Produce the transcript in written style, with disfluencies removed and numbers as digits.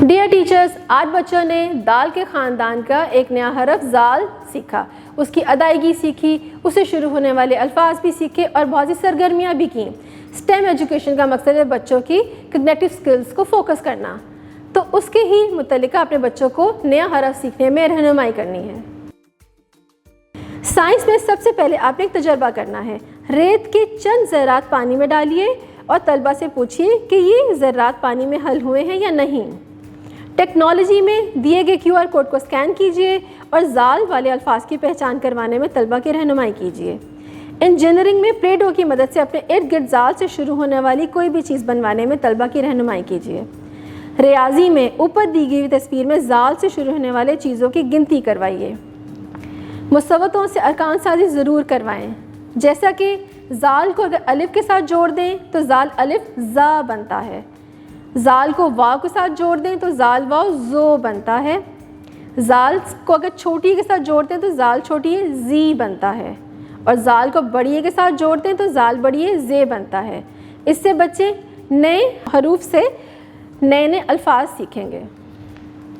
Dear teachers, आज बच्चों ने दाल के ख़ानदान का एक नया हरफ ज़ाल सीखा, उसकी अदायगी सीखी, उससे शुरू होने वाले अल्फाज भी सीखे और बहुत सी सरगर्मियाँ भी की। स्टेम एजुकेशन का मकसद है बच्चों की कॉग्निटिव स्किल्स को फोकस करना, तो उसके ही मुतल्लिका अपने बच्चों को नया हरफ सीखने में रहनुमाई करनी है। साइंस में सबसे पहले आपने एक तजर्बा करना है। रेत के चंद ज़रात पानी में डालिए और तलबा से पूछिए कि ये ज़रात पानी में हल हुए हैं या नहीं। टेक्नोलॉजी में दिए गए QR कोड को स्कैन कीजिए और ज़ाल वाले अल्फाज की पहचान करवाने में तलबा की रहनुमाई कीजिए। इंजीनियरिंग में प्ले डो की मदद से अपने इर्द गिर्द ज़ाल से शुरू होने वाली कोई भी चीज़ बनवाने में तलबा की रहनुमाई कीजिए। रियाजी में ऊपर दी गई तस्वीर में ज़ाल से शुरू होने वाले चीज़ों की गिनती करवाइए। मुसव्वतों से अरकान साजी ज़रूर करवाएं, जैसा कि ज़ाल को अगर अलिफ के साथ जोड़ दें तो ज़ाल अलिफ ज़ा बनता है, ज़ाल को वाव के साथ जोड़ दें तो ज़ाल वाव ज़ो बनता है, ज़ाल को अगर छोटी के साथ जोड़ दें तो ज़ाल छोटी ज़ी बनता है, और ज़ाल को बड़िए के साथ जोड़ दें तो ज़ाल बड़िए ज़े बनता है। इससे बच्चे नए हरूफ से नए नए अल्फाज सीखेंगे।